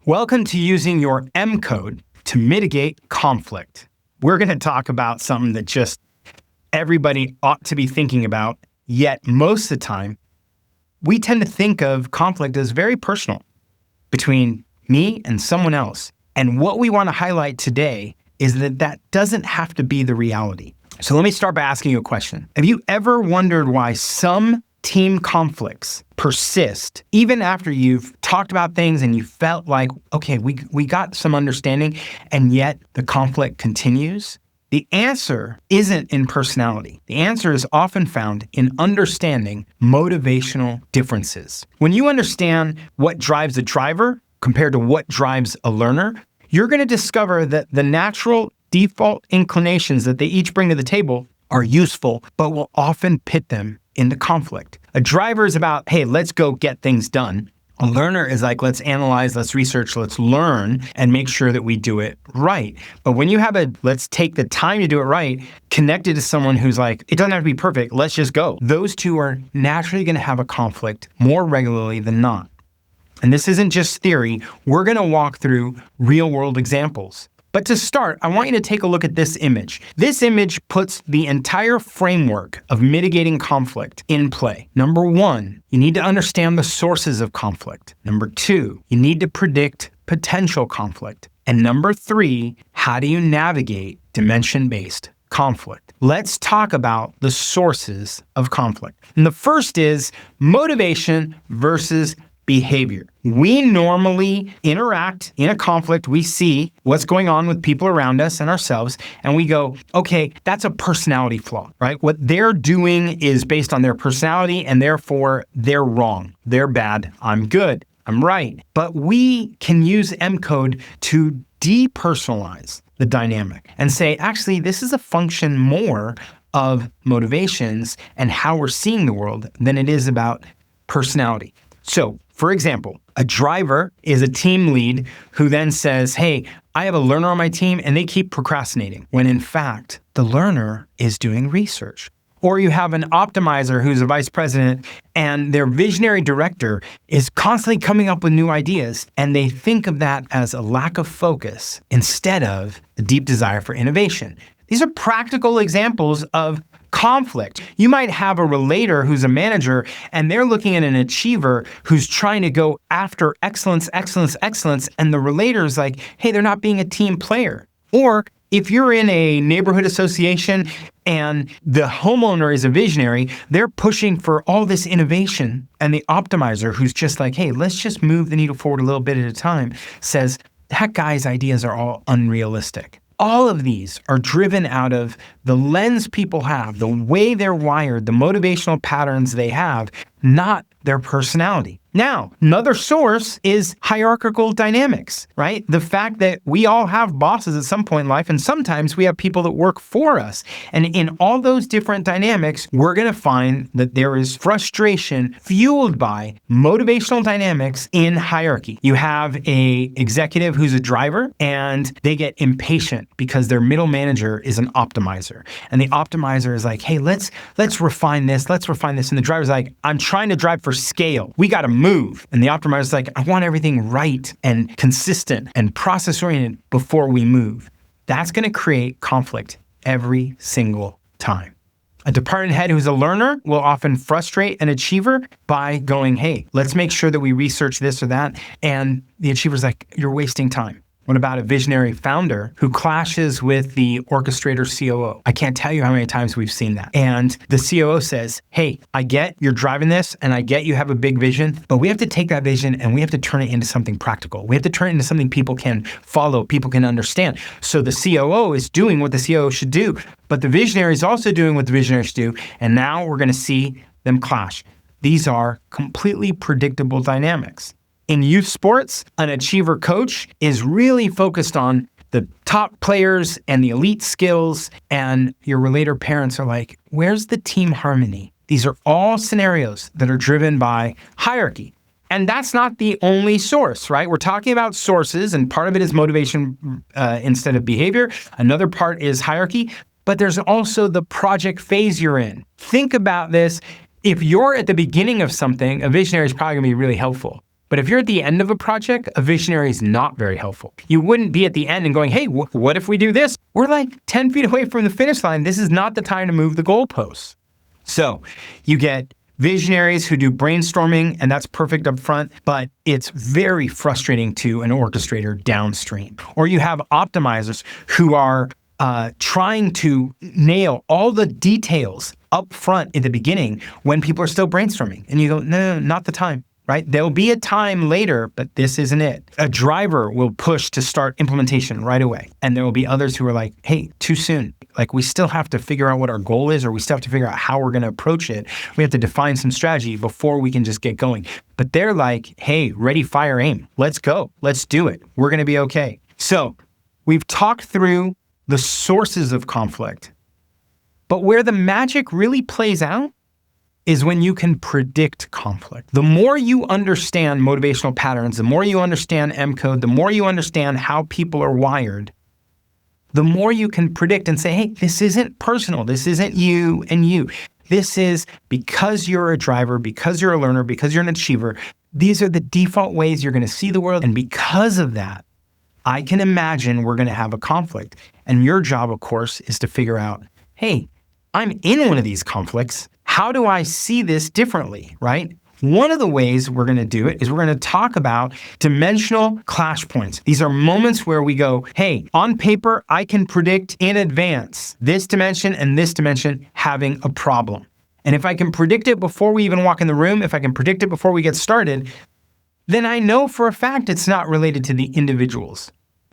Welcome to using your M code to mitigate conflict. We're going to talk about something that just everybody ought to be thinking about, yet most of the time, we tend to think of conflict as very personal between me and someone else. And what we want to highlight today is that that doesn't have to be the reality. So let me start by asking you a question. Have you ever wondered why some team conflicts persist even after you've talked about things and you felt like, okay, we got some understanding, and yet the conflict continues? The answer isn't in personality. The answer is often found in understanding motivational differences. When you understand what drives a driver compared to what drives a learner, you're going to discover that the natural default inclinations that they each bring to the table are useful, but will often pit them into conflict. A driver is about, hey, let's go get things done. A learner is like, let's analyze, let's research, let's learn, and make sure that we do it right. But when you have let's take the time to do it right, connected to someone who's like, it doesn't have to be perfect, let's just go. Those two are naturally going to have a conflict more regularly than not. And this isn't just theory. We're going to walk through real world examples. But to start, I want you to take a look at this image. This image puts the entire framework of mitigating conflict in play. Number one, you need to understand the sources of conflict. Number two, you need to predict potential conflict. And number three, how do you navigate dimension-based conflict? Let's talk about the sources of conflict. And the first is motivation versus behavior. We normally interact in a conflict. We see what's going on with people around us and ourselves, and we go, okay, that's a personality flaw, right? What they're doing is based on their personality, and therefore they're wrong. They're bad. I'm good. I'm right. But we can use M code to depersonalize the dynamic and say, actually, this is a function more of motivations and how we're seeing the world than it is about personality. So, for example, a driver is a team lead who then says, hey, I have a learner on my team and they keep procrastinating, when in fact, the learner is doing research. Or you have an optimizer who's a vice president and their visionary director is constantly coming up with new ideas, and they think of that as a lack of focus instead of a deep desire for innovation. These are practical examples of conflict. You might have a relator who's a manager and they're looking at an achiever who's trying to go after excellence, and the relator is like, hey, they're not being a team player. Or if you're in a neighborhood association and the homeowner is a visionary, they're pushing for all this innovation, and the optimizer, who's just like, hey, let's just move the needle forward a little bit at a time, says, that guy's ideas are all unrealistic. All of these are driven out of the lens people have, the way they're wired, the motivational patterns they have, not their personality. Now, another source is hierarchical dynamics, right? The fact that we all have bosses at some point in life, and sometimes we have people that work for us. And in all those different dynamics, we're going to find that there is frustration fueled by motivational dynamics in hierarchy. You have an executive who's a driver, and they get impatient because their middle manager is an optimizer. And the optimizer is like, hey, let's refine this, And the driver's like, I'm trying to drive for scale. We got to move. And the optimizer's like, I want everything right and consistent and process-oriented before we move. That's going to create conflict every single time. A department head who's a learner will often frustrate an achiever by going, hey, let's make sure that we research this or that. And the achiever's like, you're wasting time. What about a visionary founder who clashes with the orchestrator COO? I can't tell you how many times we've seen that. And the COO says, hey, I get you're driving this and I get you have a big vision, but we have to take that vision and we have to turn it into something practical. We have to turn it into something people can follow, people can understand. So the COO is doing what the COO should do, but the visionary is also doing what the visionary should do. And now we're going to see them clash. These are completely predictable dynamics. In youth sports, an achiever coach is really focused on the top players and the elite skills, and your relator parents are like, where's the team harmony? These are all scenarios that are driven by hierarchy. And that's not the only source, right? We're talking about sources, and part of it is motivation instead of behavior. Another part is hierarchy, but there's also the project phase you're in. Think about this. If you're at the beginning of something, a visionary is probably going to be really helpful. But if you're at the end of a project, a visionary is not very helpful. You wouldn't be at the end and going, hey, what if we do this? We're like 10 feet away from the finish line. This is not the time to move the goalposts. So you get visionaries who do brainstorming, and that's perfect up front, but it's very frustrating to an orchestrator downstream. Or you have optimizers who are trying to nail all the details up front in the beginning when people are still brainstorming. And you go, no, not the time. Right? There'll be a time later, but this isn't it. A driver will push to start implementation right away. And there will be others who are like, hey, too soon. Like, we still have to figure out what our goal is, or we still have to figure out how we're going to approach it. We have to define some strategy before we can just get going. But they're like, hey, ready, fire, aim. Let's go. Let's do it. We're going to be okay. So we've talked through the sources of conflict, but where the magic really plays out is when you can predict conflict. The more you understand motivational patterns, the more you understand M code, the more you understand how people are wired, the more you can predict and say, hey, this isn't personal. This isn't you and you. This is because you're a driver, because you're a learner, because you're an achiever. These are the default ways you're going to see the world. And because of that, I can imagine we're going to have a conflict. And your job, of course, is to figure out, hey, I'm in one of these conflicts. How do I see this differently, right? One of the ways we're going to do it is we're going to talk about dimensional clash points. These are moments where we go, hey, on paper, I can predict in advance this dimension and this dimension having a problem. And if I can predict it before we even walk in the room, if I can predict it before we get started, then I know for a fact it's not related to the individuals.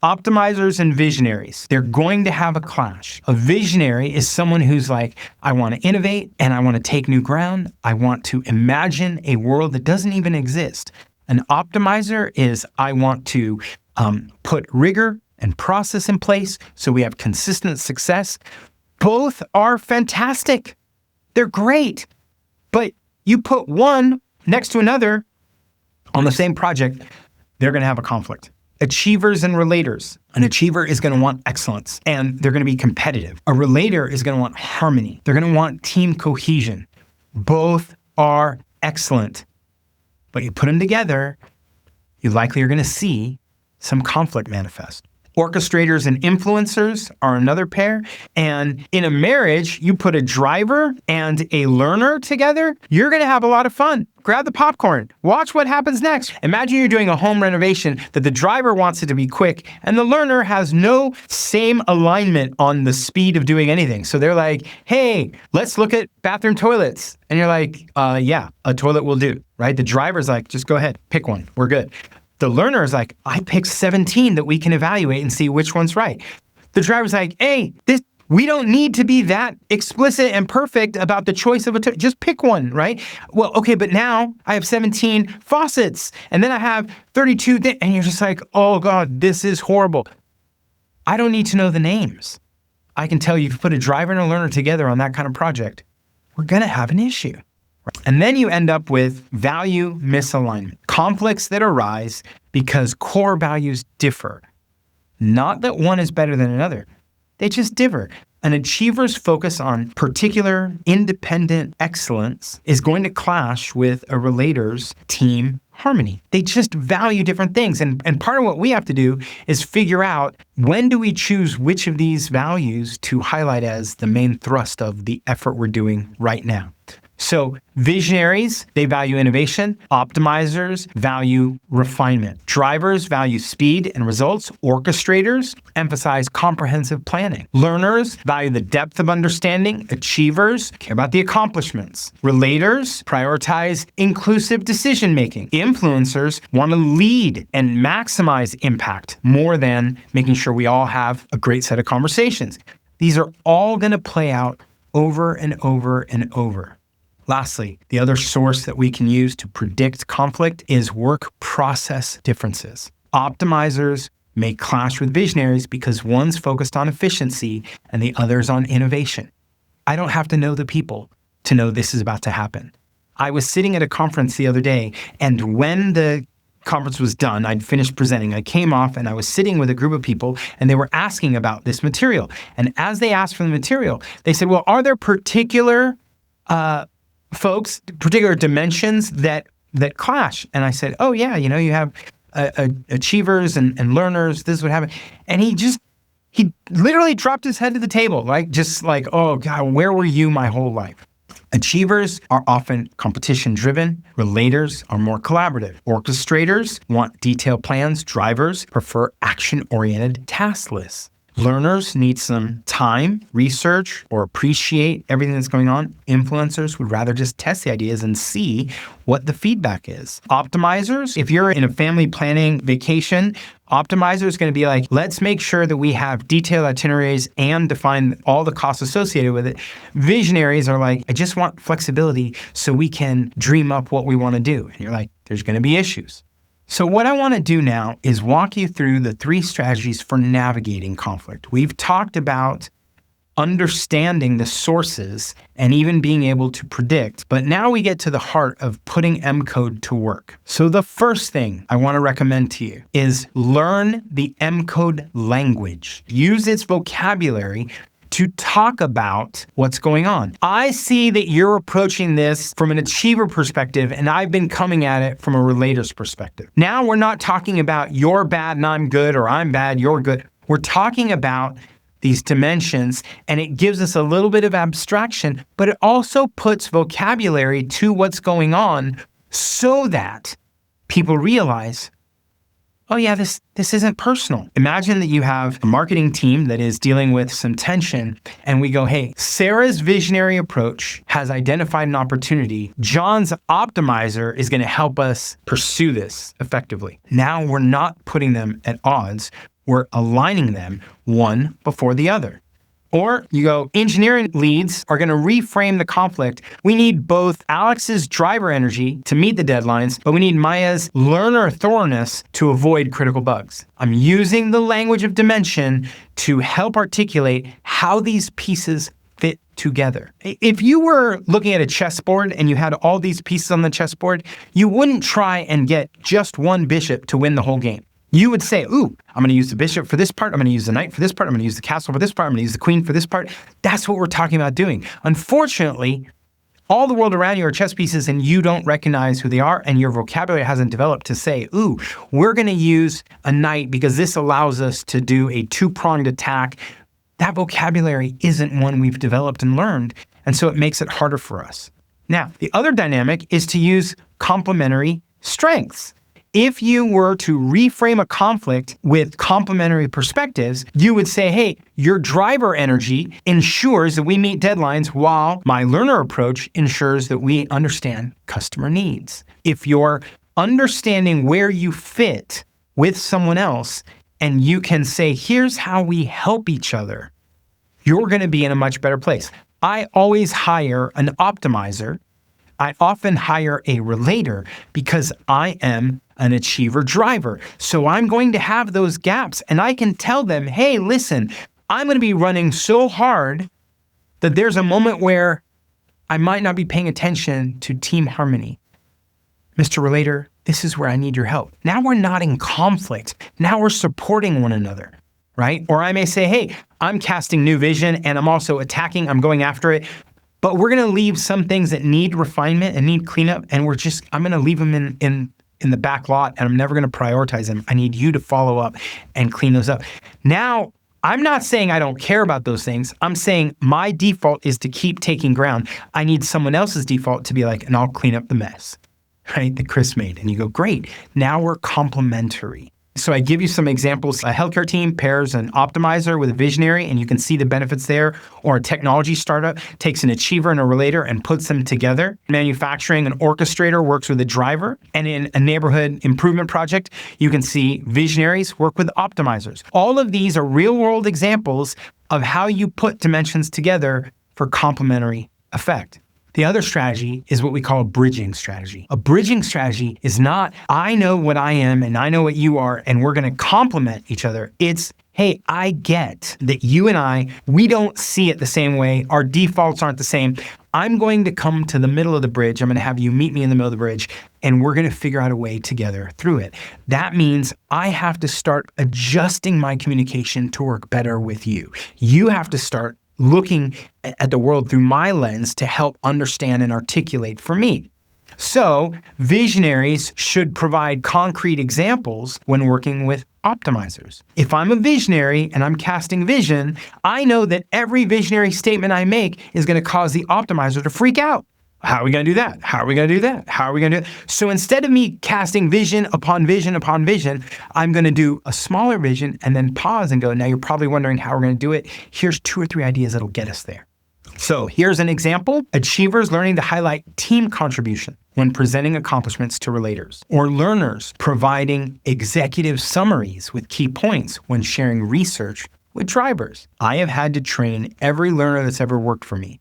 Optimizers and visionaries, they're going to have a clash. A visionary is someone who's like, I want to innovate and I want to take new ground. I want to imagine a world that doesn't even exist. An optimizer is, I want to put rigor and process in place so we have consistent success. Both are fantastic. They're great. But you put one next to another on the same project, they're going to have a conflict. Achievers and relators. An achiever is going to want excellence and they're going to be competitive. A relator is going to want harmony. They're going to want team cohesion. Both are excellent. But you put them together, you likely are going to see some conflict manifest. Orchestrators and influencers are another pair. And in a marriage, you put a driver and a learner together, you're going to have a lot of fun. Grab the popcorn. Watch what happens next. Imagine you're doing a home renovation that the driver wants it to be quick and the learner has no same alignment on the speed of doing anything. So they're like, hey, let's look at bathroom toilets. And you're like, yeah, a toilet will do, right? The driver's like, just go ahead, pick one. We're good. The learner is like, I picked 17 that we can evaluate and see which one's right. The driver's like, hey, we don't need to be that explicit and perfect about the choice of just pick one, right? Well, okay, but now I have 17 faucets and then I have 32, and you're just like, oh God, this is horrible. I don't need to know the names. I can tell you if you put a driver and a learner together on that kind of project, we're gonna have an issue. And then you end up with value misalignment, conflicts that arise because core values differ. Not that one is better than another, they just differ. An achiever's focus on particular independent excellence is going to clash with a relator's team harmony. They just value different things. And part of what we have to do is figure out, when do we choose which of these values to highlight as the main thrust of the effort we're doing right now. So visionaries, they value innovation. Optimizers value refinement. Drivers value speed and results. Orchestrators emphasize comprehensive planning. Learners value the depth of understanding. Achievers care about the accomplishments. Relators prioritize inclusive decision-making. Influencers want to lead and maximize impact more than making sure we all have a great set of conversations. These are all going to play out over and over and over. Lastly, the other source that we can use to predict conflict is work process differences. Optimizers may clash with visionaries because one's focused on efficiency and the other's on innovation. I don't have to know the people to know this is about to happen. I was sitting at a conference the other day, and when the conference was done, I'd finished presenting. I came off and I was sitting with a group of people and they were asking about this material. And as they asked for the material, they said, well, are there particular particular dimensions that that clash. And I said, oh yeah, you have achievers and learners. This is what happened. And he literally dropped his head to the table, like just like, oh God, where were you my whole life? Achievers are often competition-driven. Relators are more collaborative. Orchestrators want detailed plans. Drivers prefer action-oriented task lists. Learners need some time, research, or appreciate everything that's going on. Influencers would rather just test the ideas and see what the feedback is. Optimizers, if you're in a family planning vacation, optimizer is going to be like, let's make sure that we have detailed itineraries and define all the costs associated with it. Visionaries are like, I just want flexibility so we can dream up what we want to do. And you're like, there's going to be issues. So what I want to do now is walk you through the 3 strategies for navigating conflict. We've talked about understanding the sources and even being able to predict, but now we get to the heart of putting M code to work. So the first thing I want to recommend to you is learn the M code language. Use its vocabulary to talk about what's going on. I see that you're approaching this from an achiever perspective, and I've been coming at it from a relator's perspective. Now we're not talking about you're bad and I'm good, or I'm bad, you're good. We're talking about these dimensions, and it gives us a little bit of abstraction, but it also puts vocabulary to what's going on so that people realize, oh yeah, this isn't personal. Imagine that you have a marketing team that is dealing with some tension, and we go, hey, Sarah's visionary approach has identified an opportunity. John's optimizer is going to help us pursue this effectively. Now we're not putting them at odds. We're aligning them one before the other. Or you go, engineering leads are going to reframe the conflict. We need both Alex's driver energy to meet the deadlines, but we need Maya's learner thoroughness to avoid critical bugs. I'm using the language of dimension to help articulate how these pieces fit together. If you were looking at a chessboard and you had all these pieces on the chessboard, you wouldn't try and get just one bishop to win the whole game. You would say, ooh, I'm going to use the bishop for this part. I'm going to use the knight for this part. I'm going to use the castle for this part. I'm going to use the queen for this part. That's what we're talking about doing. Unfortunately, all the world around you are chess pieces and you don't recognize who they are, and your vocabulary hasn't developed to say, ooh, we're going to use a knight because this allows us to do a 2-pronged attack. That vocabulary isn't one we've developed and learned, and so it makes it harder for us. Now, the other dynamic is to use complementary strengths. If you were to reframe a conflict with complementary perspectives, you would say, hey, your driver energy ensures that we meet deadlines while my learner approach ensures that we understand customer needs. If you're understanding where you fit with someone else and you can say, here's how we help each other, you're going to be in a much better place. I always hire an optimizer. I often hire a relator because I am an achiever driver. So I'm going to have those gaps and I can tell them, hey, listen, I'm going to be running so hard that there's a moment where I might not be paying attention to team harmony. Mr. Relator, this is where I need your help. Now we're not in conflict. Now we're supporting one another, right? Or I may say, hey, I'm casting new vision and I'm also attacking, I'm going after it. But we're going to leave some things that need refinement and need cleanup, and I'm going to leave them in the back lot, and I'm never going to prioritize them. I need you to follow up and clean those up. Now, I'm not saying I don't care about those things. I'm saying my default is to keep taking ground. I need someone else's default to be like, and I'll clean up the mess, right, that Chris made. And you go, great, now we're complementary. So I give you some examples. A healthcare team pairs an optimizer with a visionary, and you can see the benefits there. Or a technology startup takes an achiever and a relator and puts them together. Manufacturing, an orchestrator works with a driver. And in a neighborhood improvement project, you can see visionaries work with optimizers. All of these are real-world examples of how you put dimensions together for complementary effect. The other strategy is what we call a bridging strategy. A bridging strategy is not, I know what I am and I know what you are, and we're going to complement each other. It's, hey, I get that you and we don't see it the same way. Our defaults aren't the same. I'm going to come to the middle of the bridge. I'm going to have you meet me in the middle of the bridge, and we're going to figure out a way together through it. That means I have to start adjusting my communication to work better with you. You have to start looking at the world through my lens to help understand and articulate for me. So visionaries should provide concrete examples when working with optimizers. If I'm a visionary and I'm casting vision, I know that every visionary statement I make is going to cause the optimizer to freak out. How are we going to do that? How are we going to do that? How are we going to do that? So instead of me casting vision upon vision upon vision, I'm going to do a smaller vision and then pause and go, now you're probably wondering how we're going to do it. Here's 2 or 3 ideas that'll get us there. So here's an example. Achievers learning to highlight team contribution when presenting accomplishments to relators, or learners providing executive summaries with key points when sharing research with drivers. I have had to train every learner that's ever worked for me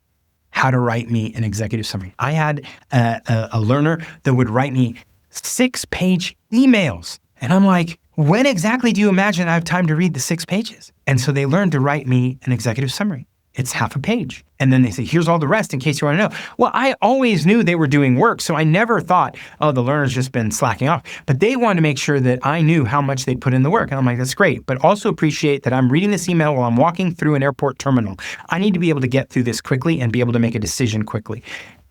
how to write me an executive summary. I had a learner that would write me 6-page emails. And I'm like, when exactly do you imagine I have time to read the 6 pages? And so they learned to write me an executive summary. It's half a page. And then they say, here's all the rest in case you want to know. Well, I always knew they were doing work, so I never thought, oh, the learner's just been slacking off. But they wanted to make sure that I knew how much they'd put in the work. And I'm like, that's great. But also appreciate that I'm reading this email while I'm walking through an airport terminal. I need to be able to get through this quickly and be able to make a decision quickly.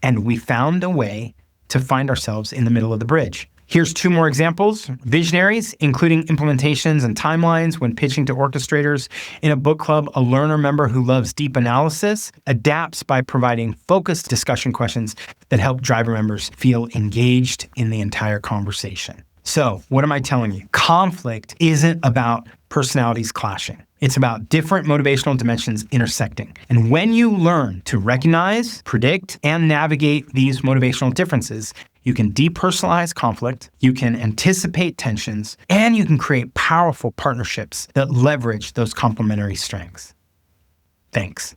And we found a way to find ourselves in the middle of the bridge. Here's 2 more examples. Visionaries, including implementations and timelines when pitching to orchestrators. In a book club, a learner member who loves deep analysis adapts by providing focused discussion questions that help driver members feel engaged in the entire conversation. So what am I telling you? Conflict isn't about personalities clashing. It's about different motivational dimensions intersecting. And when you learn to recognize, predict, and navigate these motivational differences, you can depersonalize conflict, you can anticipate tensions, and you can create powerful partnerships that leverage those complementary strengths. Thanks.